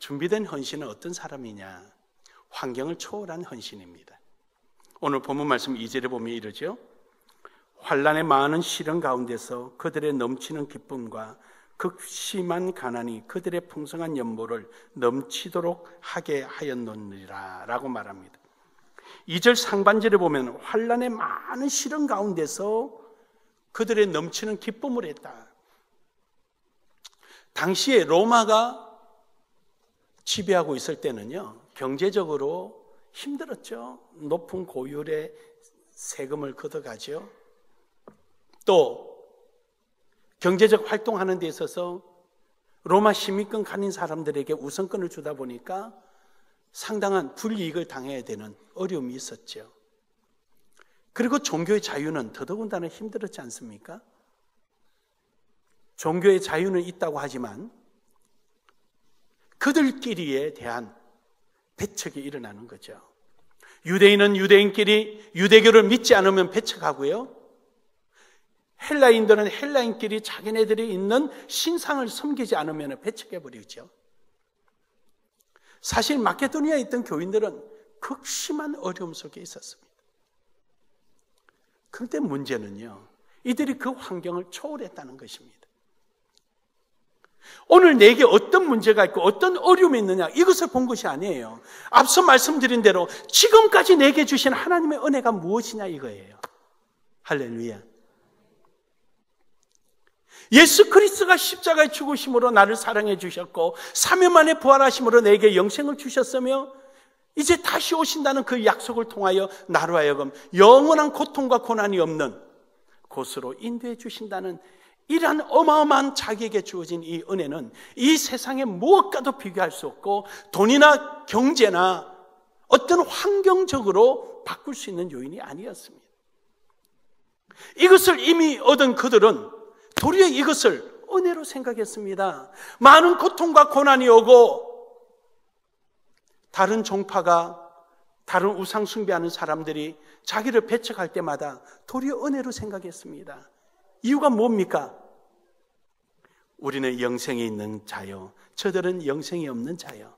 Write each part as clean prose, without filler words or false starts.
준비된 헌신은 어떤 사람이냐? 환경을 초월한 헌신입니다. 오늘 본문 말씀 2절에 보면 이러죠. 환난의 많은 시련 가운데서 그들의 넘치는 기쁨과 극심한 가난이 그들의 풍성한 연보를 넘치도록 하게 하였느니라 라고 말합니다. 2절 상반절에 보면 환난의 많은 시련 가운데서 그들의 넘치는 기쁨을 했다. 당시에 로마가 지배하고 있을 때는요, 경제적으로 힘들었죠. 높은 고율의 세금을 걷어가죠. 또 경제적 활동하는 데 있어서 로마 시민권 가진 사람들에게 우선권을 주다 보니까 상당한 불이익을 당해야 되는 어려움이 있었죠. 그리고 종교의 자유는 더더군다나 힘들었지 않습니까? 종교의 자유는 있다고 하지만 그들끼리에 대한 배척이 일어나는 거죠. 유대인은 유대인끼리 유대교를 믿지 않으면 배척하고요, 헬라인들은 헬라인끼리 자기네들이 있는 신상을 섬기지 않으면 배척해버리죠. 사실 마케도니아에 있던 교인들은 극심한 어려움 속에 있었습니다. 그런데 문제는요, 이들이 그 환경을 초월했다는 것입니다. 오늘 내게 어떤 문제가 있고 어떤 어려움이 있느냐, 이것을 본 것이 아니에요. 앞서 말씀드린 대로 지금까지 내게 주신 하나님의 은혜가 무엇이냐 이거예요. 할렐루야. 예수 그리스도가 십자가에 죽으심으로 나를 사랑해 주셨고 3일 만에 부활하심으로 내게 영생을 주셨으며 이제 다시 오신다는 그 약속을 통하여 나로 하여금 영원한 고통과 고난이 없는 곳으로 인도해 주신다는 이러한 어마어마한 자기에게 주어진 이 은혜는 이 세상의 무엇과도 비교할 수 없고 돈이나 경제나 어떤 환경적으로 바꿀 수 있는 요인이 아니었습니다. 이것을 이미 얻은 그들은 도리어 이것을 은혜로 생각했습니다. 많은 고통과 고난이 오고 다른 종파가, 다른 우상 숭배하는 사람들이 자기를 배척할 때마다 도리어 은혜로 생각했습니다. 이유가 뭡니까? 우리는 영생이 있는 자요, 저들은 영생이 없는 자요.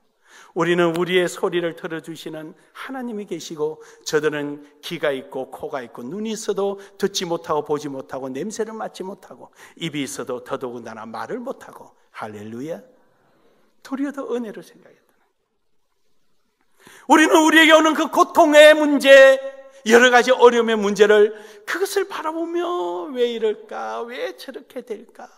우리는 우리의 소리를 들어주시는 하나님이 계시고 저들은 귀가 있고 코가 있고 눈이 있어도 듣지 못하고 보지 못하고 냄새를 맡지 못하고 입이 있어도 더더군다나 말을 못하고. 할렐루야. 도리어 더 은혜를 생각했다. 우리는 우리에게 오는 그 고통의 문제, 여러 가지 어려움의 문제를 그것을 바라보며 왜 이럴까? 왜 저렇게 될까?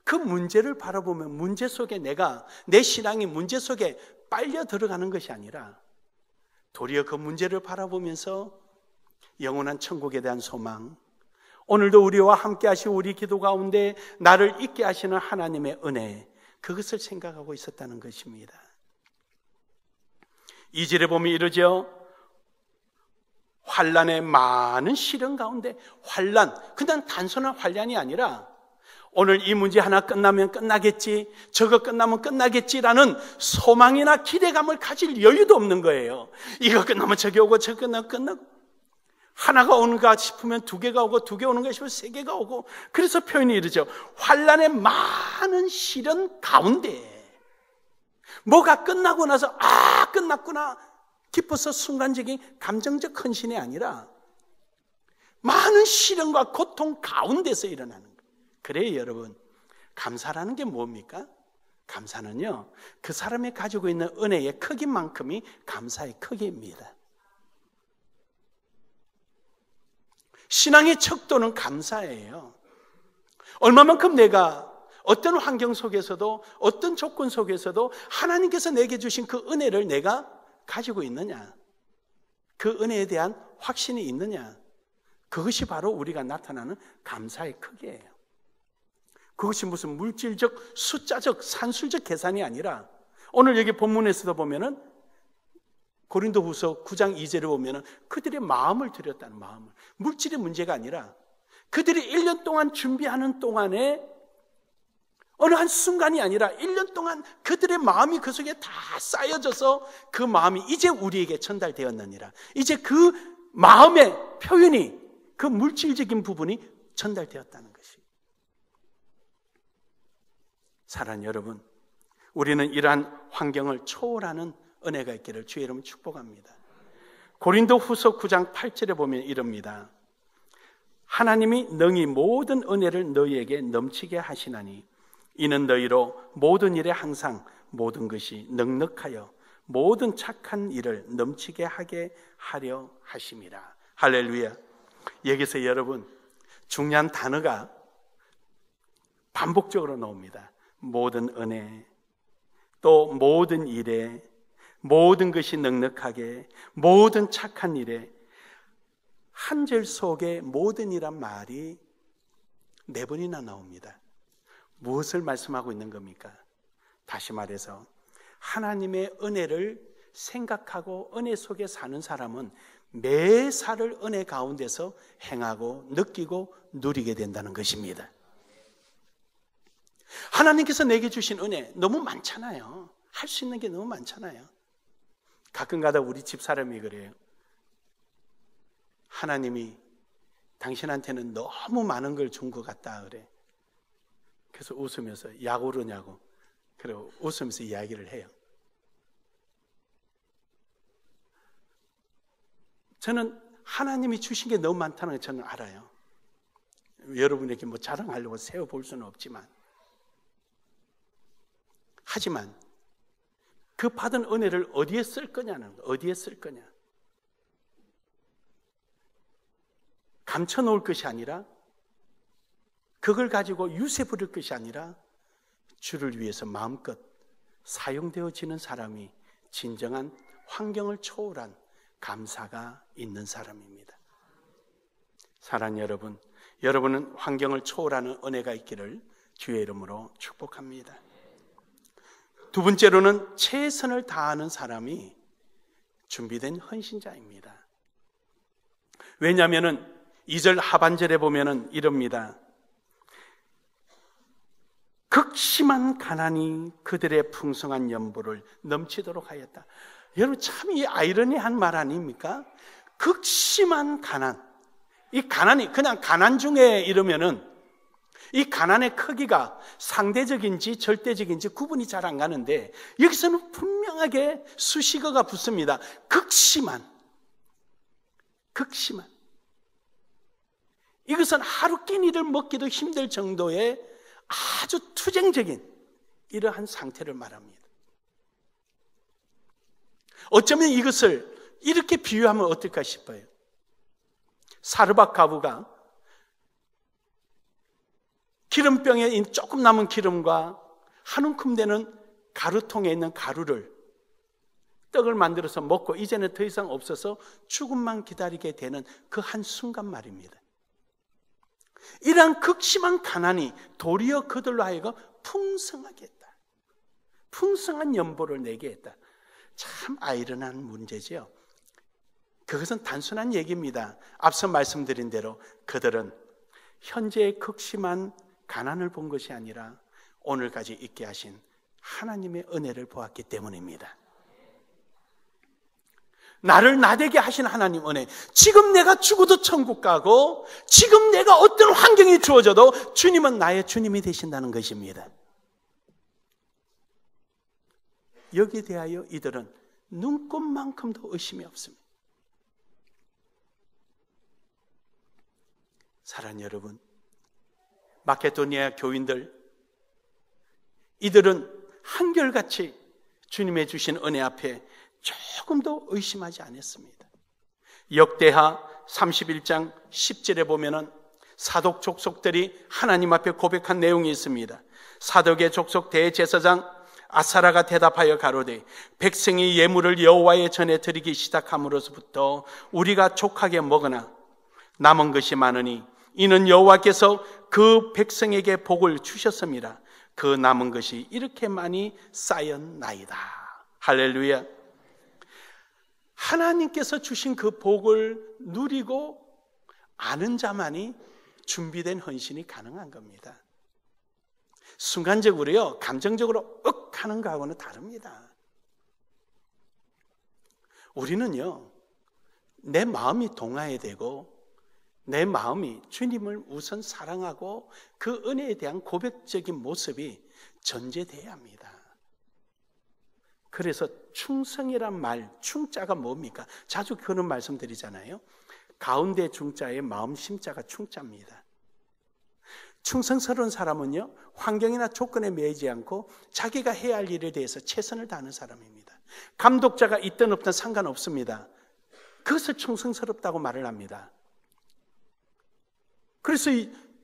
그 문제를 바라보면 문제 속에 내 신앙이 문제 속에 빨려 들어가는 것이 아니라 도리어 그 문제를 바라보면서 영원한 천국에 대한 소망, 오늘도 우리와 함께 하시고 우리 기도 가운데 나를 있게 하시는 하나님의 은혜, 그것을 생각하고 있었다는 것입니다. 2절에 보면 이러죠. 환난의 많은 시련 가운데, 환난, 그냥 단순한 환난이 아니라 오늘 이 문제 하나 끝나면 끝나겠지, 저거 끝나면 끝나겠지라는 소망이나 기대감을 가질 여유도 없는 거예요. 이거 끝나면 저게 오고 저거 끝나면 끝나고, 하나가 오는가 싶으면 두 개가 오고 두 개 오는가 싶으면 세 개가 오고. 그래서 표현이 이러죠. 환난의 많은 시련 가운데 뭐가 끝나고 나서 끝났구나 기뻐서 순간적인 감정적 헌신이 아니라 많은 시련과 고통 가운데서 일어나는 거예요. 그래요, 여러분. 감사라는 게 뭡니까? 감사는요, 그 사람이 가지고 있는 은혜의 크기만큼이 감사의 크기입니다. 신앙의 척도는 감사예요. 얼마만큼 내가 어떤 환경 속에서도 어떤 조건 속에서도 하나님께서 내게 주신 그 은혜를 내가 가지고 있느냐, 그 은혜에 대한 확신이 있느냐, 그것이 바로 우리가 나타나는 감사의 크기예요. 그것이 무슨 물질적, 숫자적, 산술적 계산이 아니라 오늘 여기 본문에서도 보면은 고린도후서 9장 2절에 보면은 그들의 마음을 드렸다는 마음을, 물질의 문제가 아니라 그들이 1년 동안 준비하는 동안에 어느 한 순간이 아니라 1년 동안 그들의 마음이 그 속에 다 쌓여져서 그 마음이 이제 우리에게 전달되었느니라. 이제 그 마음의 표현이, 그 물질적인 부분이 전달되었다는 것이. 사랑하는 여러분, 우리는 이러한 환경을 초월하는 은혜가 있기를 주의 이름으로 축복합니다. 고린도 후서 9장 8절에 보면 이럽니다. 하나님이 능히 모든 은혜를 너희에게 넘치게 하시나니 이는 너희로 모든 일에 항상 모든 것이 넉넉하여 모든 착한 일을 넘치게 하게 하려 하심이라. 할렐루야. 여기서 여러분 중요한 단어가 반복적으로 나옵니다. 모든 은혜, 또 모든 일에, 모든 것이 넉넉하게, 모든 착한 일에. 한 절 속에 모든이란 말이 4번이나 나옵니다. 무엇을 말씀하고 있는 겁니까? 다시 말해서 하나님의 은혜를 생각하고 은혜 속에 사는 사람은 매사를 은혜 가운데서 행하고 느끼고 누리게 된다는 것입니다. 하나님께서 내게 주신 은혜 너무 많잖아요. 할 수 있는 게 너무 많잖아요. 가끔가다 우리 집사람이 그래요. 하나님이 당신한테는 너무 많은 걸 준 것 같다 그래. 그래서 웃으면서 약 오르냐고 그리고 웃으면서 이야기를 해요. 저는 하나님이 주신 게 너무 많다는 걸 저는 알아요. 여러분에게 뭐 자랑하려고 세워볼 수는 없지만, 하지만 그 받은 은혜를 어디에 쓸 거냐는 거예요. 어디에 쓸 거냐. 감춰놓을 것이 아니라, 그걸 가지고 유세 부릴 것이 아니라 주를 위해서 마음껏 사용되어지는 사람이 진정한 환경을 초월한 감사가 있는 사람입니다. 사랑하는 여러분, 여러분은 환경을 초월하는 은혜가 있기를 주의 이름으로 축복합니다. 두 번째로는 최선을 다하는 사람이 준비된 헌신자입니다. 왜냐하면 2절 하반절에 보면은 이럽니다. 극심한 가난이 그들의 풍성한 연보를 넘치도록 하였다. 여러분 참 이 아이러니한 말 아닙니까? 극심한 가난. 이 가난이 그냥 가난 중에 이러면은 이 가난의 크기가 상대적인지 절대적인지 구분이 잘 안 가는데 여기서는 분명하게 수식어가 붙습니다. 극심한. 이것은 하루 끼니를 먹기도 힘들 정도의 아주 투쟁적인 이러한 상태를 말합니다. 어쩌면 이것을 이렇게 비유하면 어떨까 싶어요. 사르밧 가부가 기름병에 조금 남은 기름과 한 움큼 되는 가루통에 있는 가루를 떡을 만들어서 먹고 이제는 더 이상 없어서 죽음만 기다리게 되는 그 한순간 말입니다. 이러한 극심한 가난이 도리어 그들로 하여금 풍성하게 했다. 풍성한 연보를 내게 했다. 참 아이러니한 문제죠. 그것은 단순한 얘기입니다. 앞서 말씀드린 대로 그들은 현재의 극심한 가난을 본 것이 아니라 오늘까지 있게 하신 하나님의 은혜를 보았기 때문입니다. 나를 나되게 하신 하나님 은혜. 지금 내가 죽어도 천국 가고 지금 내가 어떤 환경이 주어져도 주님은 나의 주님이 되신다는 것입니다. 여기에 대하여 이들은 눈꼽만큼도 의심이 없습니다. 사랑하는 여러분, 마케도니아 교인들, 이들은 한결같이 주님의 주신 은혜 앞에 조금도 의심하지 않았습니다. 역대하 31장 10절에 보면은 사독 족속들이 하나님 앞에 고백한 내용이 있습니다. 사독의 족속 대제사장 아사라가 대답하여 가로되 백성이 예물을 여호와의 전에 드리기 시작함으로부터 우리가 족하게 먹으나 남은 것이 많으니 이는 여호와께서 그 백성에게 복을 주셨습니다. 그 남은 것이 이렇게 많이 쌓였나이다. 할렐루야. 하나님께서 주신 그 복을 누리고 아는 자만이 준비된 헌신이 가능한 겁니다. 순간적으로요, 감정적으로 하는 거하고는 다릅니다. 우리는요, 내 마음이 동하야 되고 내 마음이 주님을 우선 사랑하고 그 은혜에 대한 고백적인 모습이 전제돼야 합니다. 그래서 충성이란 말, 충자가 뭡니까? 자주 그런 말씀 드리잖아요. 가운데 중자에 마음 심자가 충자입니다. 충성스러운 사람은요, 환경이나 조건에 매이지 않고 자기가 해야 할 일에 대해서 최선을 다하는 사람입니다. 감독자가 있든 없든 상관없습니다. 그것을 충성스럽다고 말을 합니다. 그래서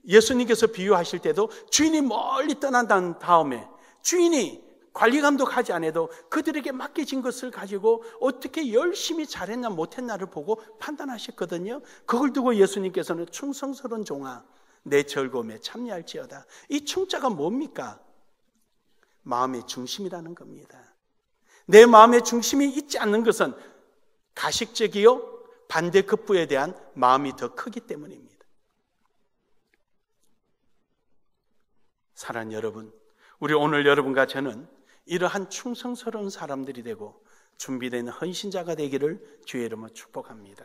예수님께서 비유하실 때도 주인이 멀리 떠난 다음에 주인이 관리 감독하지 않아도 그들에게 맡겨진 것을 가지고 어떻게 열심히 잘했나 못했나를 보고 판단하셨거든요. 그걸 두고 예수님께서는 충성스러운 종아 내 즐거움에 참여할지어다. 이 충자가 뭡니까? 마음의 중심이라는 겁니다. 내 마음의 중심이 있지 않는 것은 가식적이요 반대급부에 대한 마음이 더 크기 때문입니다. 사랑하는 여러분, 우리 오늘 여러분과 저는 이러한 충성스러운 사람들이 되고 준비된 헌신자가 되기를 주의 이름으로 축복합니다.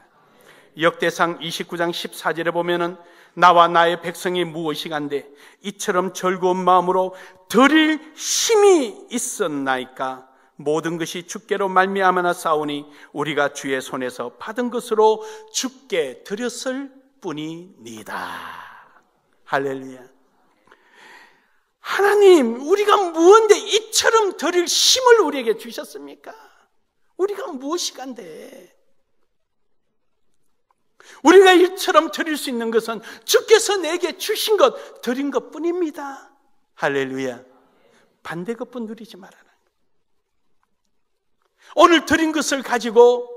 역대상 29장 14절에 보면은 나와 나의 백성이 무엇이간데 이처럼 즐거운 마음으로 드릴 힘이 있었나이까. 모든 것이 주께로 말미암아 싸우니 우리가 주의 손에서 받은 것으로 주께 드렸을 뿐이니이다. 할렐루야. 하나님, 우리가 무언데 이처럼 드릴 힘을 우리에게 주셨습니까? 우리가 무엇이간데? 우리가 이처럼 드릴 수 있는 것은 주께서 내게 주신 것, 드린 것 뿐입니다. 할렐루야. 반대 것뿐 누리지 말아라. 오늘 드린 것을 가지고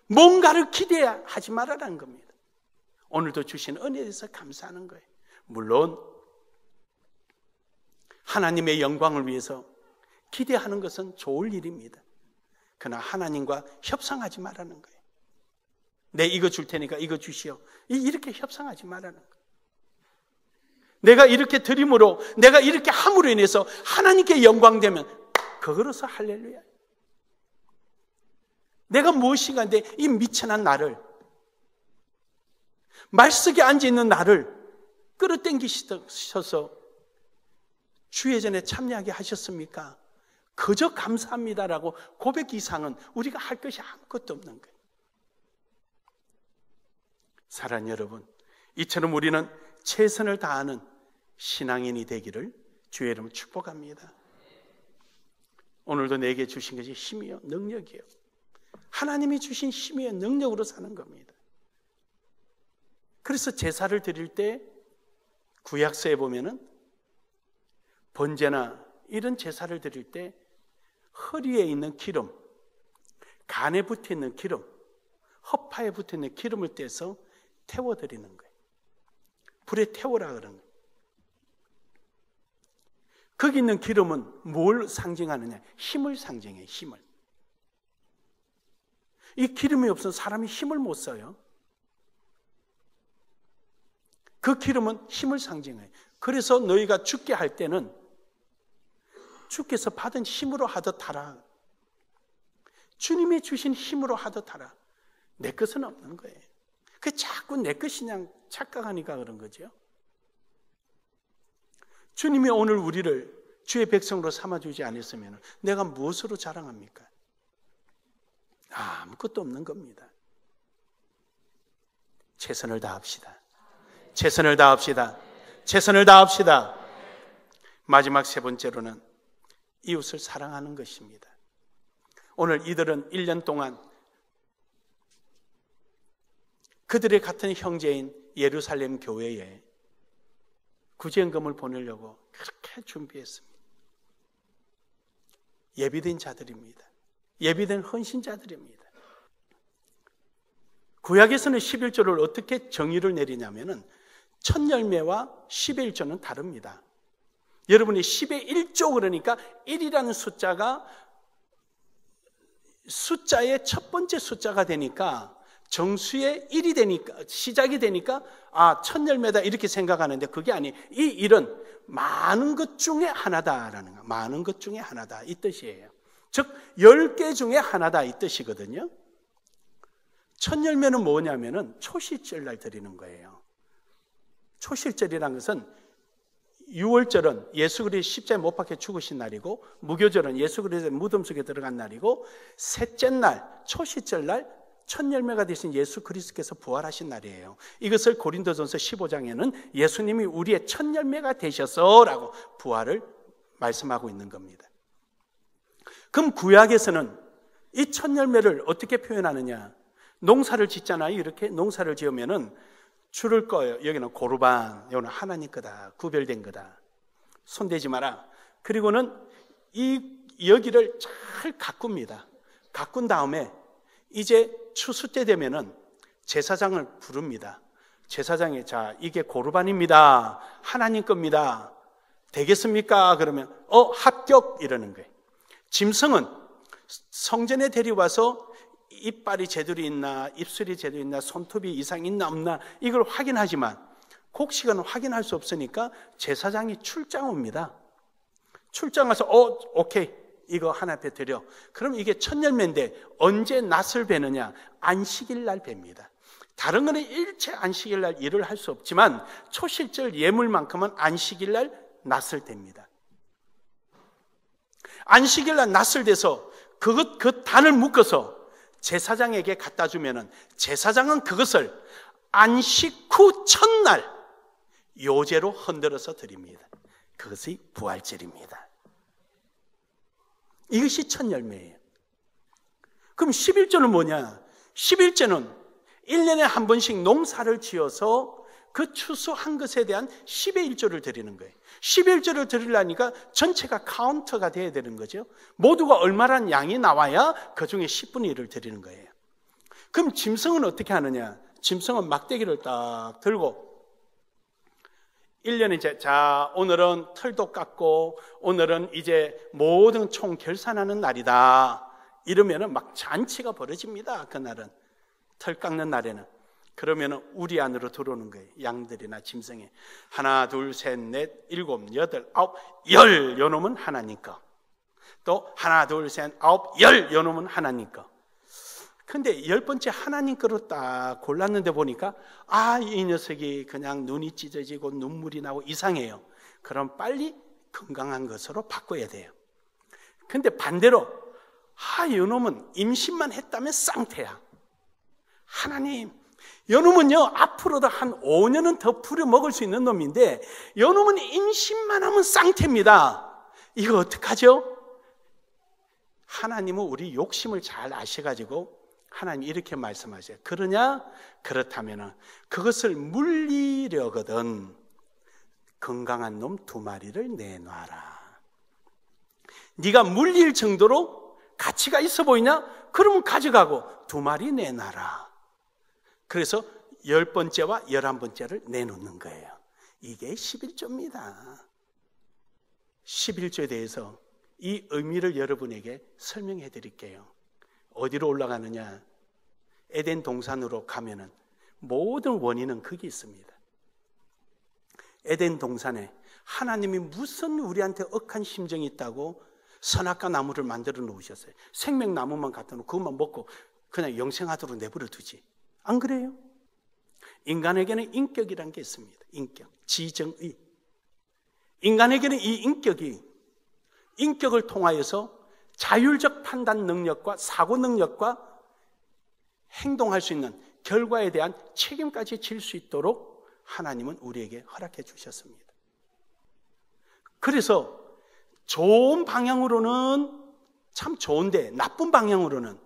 뭔가를 기대하지 말아라는 겁니다. 오늘도 주신 은혜에 대해서 감사하는 거예요. 물론 하나님의 영광을 위해서 기대하는 것은 좋을 일입니다. 그러나 하나님과 협상하지 말라는 거예요. 내 이거 줄 테니까 이거 주시오. 이렇게 협상하지 말라는 거예요. 내가 이렇게 드림으로, 내가 이렇게 함으로 인해서 하나님께 영광되면 그거로서 할렐루야. 내가 무엇인가인데 이 미천한 나를, 말석에 앉아있는 나를 끌어당기셔서 주의 전에 참여하게 하셨습니까? 그저 감사합니다라고 고백 이상은 우리가 할 것이 아무것도 없는 거예요. 사랑하는 여러분, 이처럼 우리는 최선을 다하는 신앙인이 되기를 주의 이름으로 축복합니다. 오늘도 내게 주신 것이 힘이요 능력이요, 하나님이 주신 힘이요 능력으로 사는 겁니다. 그래서 제사를 드릴 때 구약서에 보면은 번제나 이런 제사를 드릴 때 허리에 있는 기름, 간에 붙어있는 기름, 허파에 붙어있는 기름을 떼서 태워드리는 거예요. 불에 태우라 그런 거예요. 거기 있는 기름은 뭘 상징하느냐? 힘을 상징해요. 힘을. 이 기름이 없으면 사람이 힘을 못 써요. 그 기름은 힘을 상징해요. 그래서 너희가 죽게 할 때는 주께서 받은 힘으로 하듯 하라. 주님이 주신 힘으로 하듯 하라. 내 것은 없는 거예요. 그 자꾸 내 것이냐 착각하니까 그런 거죠. 주님이 오늘 우리를 주의 백성으로 삼아주지 않았으면 내가 무엇으로 자랑합니까? 아무것도 없는 겁니다. 최선을 다합시다. 최선을 다합시다. 최선을 다합시다. 마지막 세 번째로는 이웃을 사랑하는 것입니다. 오늘 이들은 1년 동안 그들의 같은 형제인 예루살렘 교회에 구제연금을 보내려고 그렇게 준비했습니다. 예비된 자들입니다. 예비된 헌신자들입니다. 구약에서는 11조를 어떻게 정의를 내리냐면은 첫 열매와 10의 1조는 다릅니다. 여러분이 10의 1조 그러니까 1이라는 숫자가 숫자의 첫 번째 숫자가 되니까 정수의 1이 되니까 시작이 되니까 첫 열매다 이렇게 생각하는데 그게 아니에요. 이 1은 많은 것 중에 하나다라는 거. 많은 것 중에 하나다 이 뜻이에요. 즉 10개 중에 하나다 이 뜻이거든요. 첫 열매는 뭐냐면은 초실절 날 드리는 거예요. 초실절이라는 것은 유월절은 예수 그리스도 십자가에 못 박혀 죽으신 날이고, 무교절은 예수 그리스도의 무덤 속에 들어간 날이고, 셋째 날 초시절 날 첫 열매가 되신 예수 그리스도께서 부활하신 날이에요. 이것을 고린도전서 15장에는 예수님이 우리의 첫 열매가 되셔서라고 부활을 말씀하고 있는 겁니다. 그럼 구약에서는 이 첫 열매를 어떻게 표현하느냐? 농사를 짓잖아요. 이렇게 농사를 지으면은 줄을 꺼요. 여기는 고르반, 여기는 하나님 거다, 구별된 거다, 손대지 마라. 그리고는 여기를 잘 가꿉니다. 가꾼 다음에 이제 추수 때 되면은 제사장을 부릅니다. 제사장이, 자, 이게 고르반입니다, 하나님 겁니다, 되겠습니까? 그러면 합격, 이러는 거예요. 짐승은 성전에 데려와서 이빨이 제대로 있나, 입술이 제대로 있나, 손톱이 이상 있나 없나 이걸 확인하지만 곡식은 확인할 수 없으니까 제사장이 출장 옵니다. 출장 와서 오케이, 이거 하나 앞에 드려. 그럼 이게 첫 열매인데 언제 낫을 베느냐? 안식일 날 뵭니다. 다른 거는 일체 안식일 날 일을 할 수 없지만 초실절 예물만큼은 안식일 날 낫을 뵭니다. 안식일 날 낫을 대서 그 단을 묶어서 제사장에게 갖다 주면은 제사장은 그것을 안식 후 첫날 요제로 흔들어서 드립니다. 그것이 부활절입니다. 이것이 첫 열매예요. 그럼 11조는 뭐냐? 11조는 1년에 한 번씩 농사를 지어서 그 추수한 것에 대한 10의 1조를 드리는 거예요. 10의 1조를 드리려니까 전체가 카운터가 돼야 되는 거죠. 모두가 얼마란 양이 나와야 그 중에 10분의 1을 드리는 거예요. 그럼 짐승은 어떻게 하느냐? 짐승은 막대기를 딱 들고 1년에 이제, 자, 오늘은 털도 깎고 오늘은 이제 모든 총 결산하는 날이다, 이러면은 막 잔치가 벌어집니다. 그날은 털 깎는 날에는. 그러면은 우리 안으로 들어오는 거예요. 양들이나 짐승이. 하나, 둘, 셋, 넷, 일곱, 여덟, 아홉, 열, 요 놈은 하나님 거. 또 하나, 둘, 셋, 아홉, 열, 요 놈은 하나님 거. 근데 10번째 하나님 거로 딱 골랐는데 보니까 이 녀석이 그냥 눈이 찢어지고 눈물이 나고 이상해요. 그럼 빨리 건강한 것으로 바꿔야 돼요. 근데 반대로 요 놈은 임신만 했다면 쌍태야. 하나님, 요 놈은요 앞으로도 한 5년은 더 부려먹을 수 있는 놈인데 요 놈은 임신만 하면 쌍태입니다. 이거 어떡하죠? 하나님은 우리 욕심을 잘 아셔가지고 하나님 이렇게 말씀하세요. 그러냐? 그렇다면 그것을 물리려거든 건강한 놈 2마리를 내놔라. 네가 물릴 정도로 가치가 있어 보이냐? 그러면 가져가고 2마리 내놔라. 그래서 10번째와 11번째를 내놓는 거예요. 이게 11조입니다. 11조에 대해서 이 의미를 여러분에게 설명해 드릴게요. 어디로 올라가느냐? 에덴 동산으로 가면은 모든 원인은 거기 있습니다. 에덴 동산에 하나님이 무슨 우리한테 억한 심정이 있다고 선악과 나무를 만들어 놓으셨어요. 생명나무만 갖다 놓고 그것만 먹고 그냥 영생하도록 내버려 두지. 안 그래요? 인간에게는 인격이라는 게 있습니다. 인격, 지정의. 인간에게는 이 인격을 통하여서 자율적 판단 능력과 사고 능력과 행동할 수 있는 결과에 대한 책임까지 질 수 있도록 하나님은 우리에게 허락해 주셨습니다. 그래서 좋은 방향으로는 참 좋은데 나쁜 방향으로는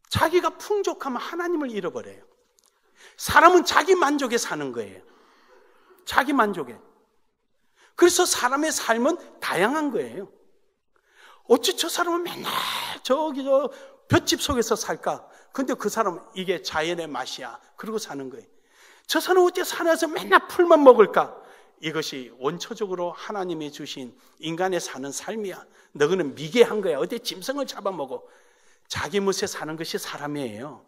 자기가 풍족하면 하나님을 잃어버려요. 사람은 자기 만족에 사는 거예요. 자기 만족에. 그래서 사람의 삶은 다양한 거예요. 어찌 저 사람은 맨날 저기 저 볏짚 속에서 살까? 근데 그 사람은 이게 자연의 맛이야. 그러고 사는 거예요. 저 사람은 어째 산에서 맨날 풀만 먹을까? 이것이 원초적으로 하나님이 주신 인간의 사는 삶이야. 너희는 미개한 거야. 어디 짐승을 잡아먹어. 자기 멋에 사는 것이 사람이에요.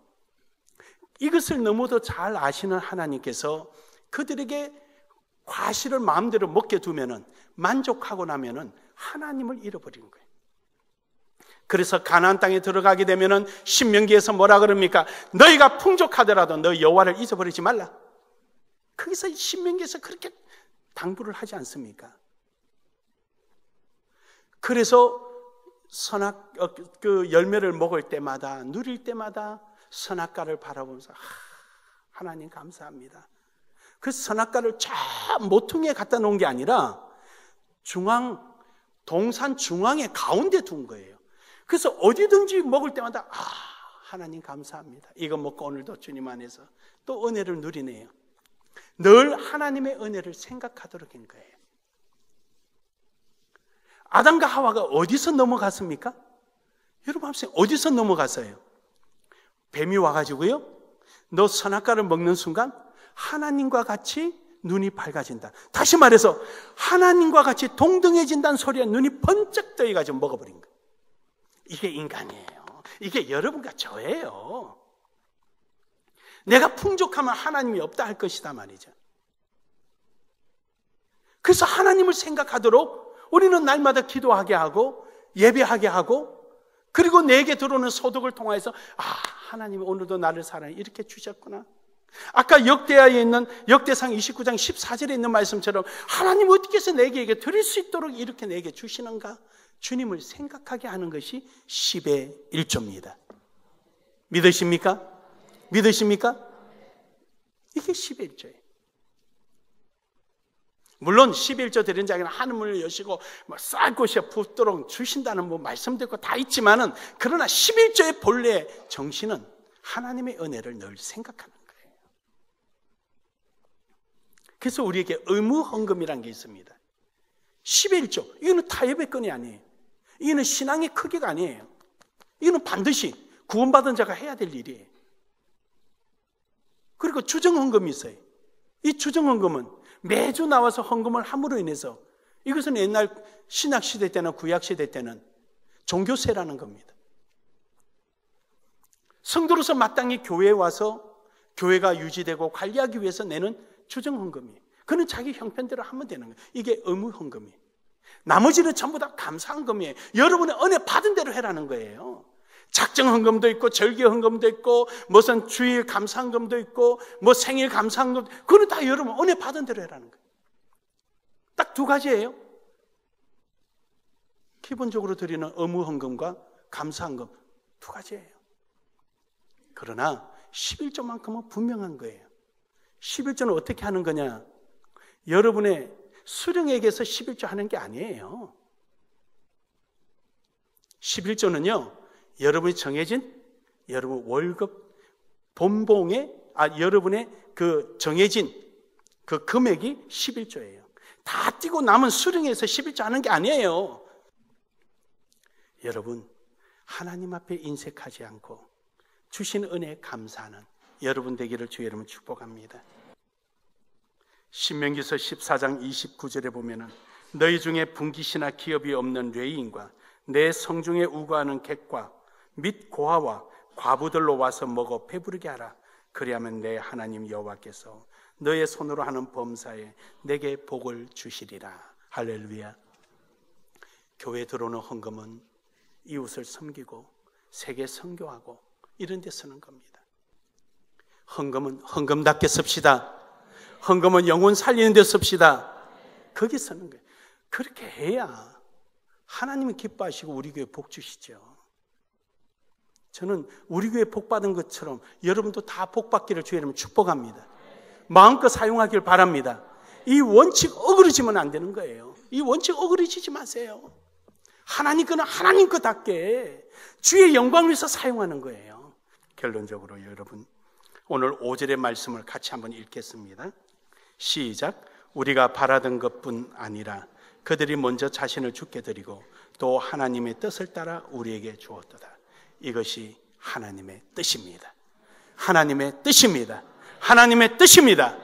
이것을 너무도 잘 아시는 하나님께서 그들에게 과실을 마음대로 먹게 두면은 만족하고 나면은 하나님을 잃어버리는 거예요. 그래서 가나안 땅에 들어가게 되면은 신명기에서 뭐라 그럽니까? 너희가 풍족하더라도 너 여호와를 잊어버리지 말라. 거기서 신명기에서 그렇게 당부를 하지 않습니까? 그래서 그 열매를 먹을 때마다, 누릴 때마다 선악과를 바라보면서 하나님 감사합니다. 그 선악과를 저 모퉁이에 갖다 놓은 게 아니라 동산 중앙에 가운데 둔 거예요. 그래서 어디든지 먹을 때마다 하나님 감사합니다. 이거 먹고 오늘도 주님 안에서 또 은혜를 누리네요. 늘 하나님의 은혜를 생각하도록 한 거예요. 아담과 하와가 어디서 넘어갔습니까? 여러분 합시다. 어디서 넘어갔어요? 뱀이 와가지고요, 너 선악과를 먹는 순간 하나님과 같이 눈이 밝아진다. 다시 말해서 하나님과 같이 동등해진다는 소리에 눈이 번쩍 떠가지고 먹어버린 거예요. 이게 인간이에요. 이게 여러분과 저예요. 내가 풍족하면 하나님이 없다 할 것이다 말이죠. 그래서 하나님을 생각하도록 우리는 날마다 기도하게 하고 예배하게 하고, 그리고 내게 들어오는 소득을 통해서 하나님이 오늘도 나를 사랑해 이렇게 주셨구나. 아까 역대하에 있는 역대상 29장 14절에 있는 말씀처럼 하나님 어떻게 해서 내게 드릴 수 있도록 이렇게 내게 주시는가? 주님을 생각하게 하는 것이 10의 1조입니다. 믿으십니까? 믿으십니까? 이게 10의 1조예요. 물론 11조 드리는 자에게는 하늘문을 여시고 쌀 곳이 붓도록 주신다는 말씀도 있고 다 있지만은, 그러나 11조의 본래 정신은 하나님의 은혜를 늘 생각하는 거예요. 그래서 우리에게 의무 헌금이라는 게 있습니다. 11조, 이거는 타협의 건이 아니에요. 이거는 신앙의 크기가 아니에요. 이거는 반드시 구원받은 자가 해야 될 일이에요. 그리고 주정헌금이 있어요. 이 주정헌금은 매주 나와서 헌금을 함으로 인해서, 이것은 옛날 신약시대 때나 구약시대 때는 종교세라는 겁니다. 성도로서 마땅히 교회에 와서 교회가 유지되고 관리하기 위해서 내는 주정헌금이에요. 그는 자기 형편대로 하면 되는 거예요. 이게 의무헌금이에요. 나머지는 전부 다 감사헌금이에요. 여러분의 은혜 받은 대로 해라는 거예요. 작정헌금도 있고 절기헌금도 있고 무슨 주일 감사헌금도 있고 생일 감사헌금, 그건 다 여러분 은혜 받은 대로 해라는 거예요. 딱 두 가지예요. 기본적으로 드리는 의무헌금과 감사헌금 두 가지예요. 그러나 11조만큼은 분명한 거예요. 11조는 어떻게 하는 거냐? 여러분의 수령에게서 11조 하는 게 아니에요. 11조는요, 여러분이 정해진 여러분 월급 본봉에 여러분의 그 정해진 그 금액이 11조예요. 다 띄고 남은 수령에서 11조 하는 게 아니에요. 여러분, 하나님 앞에 인색하지 않고 주신 은혜에 감사하는 여러분 되기를 주 여러분 축복합니다. 신명기서 14장 29절에 보면은 너희 중에 분깃이나 기업이 없는 레위인과 내 성중에 우거하는 객과 및 고아와 과부들로 와서 먹어 배부르게 하라. 그리하면 내 하나님 여호와께서 너의 손으로 하는 범사에 내게 복을 주시리라. 할렐루야. 교회 들어오는 헌금은 이웃을 섬기고 세계 선교하고 이런 데 쓰는 겁니다. 헌금은 헌금답게 씁시다. 헌금은 영혼 살리는 데 씁시다. 거기 쓰는 거예요. 그렇게 해야 하나님이 기뻐하시고 우리 교회 복 주시죠. 저는 우리 교회 복 받은 것처럼 여러분도 다 복 받기를 주의 이름으로 축복합니다. 마음껏 사용하길 바랍니다. 이 원칙 어그러지면 안 되는 거예요. 이 원칙 어그러지지 마세요. 하나님 거는 하나님 거답게 주의 영광을 위해서 사용하는 거예요. 결론적으로 여러분, 오늘 5절의 말씀을 같이 한번 읽겠습니다. 시작. 우리가 바라던 것뿐 아니라 그들이 먼저 자신을 주께 드리고 또 하나님의 뜻을 따라 우리에게 주었도다. 이것이 하나님의 뜻입니다. 하나님의 뜻입니다. 하나님의 뜻입니다.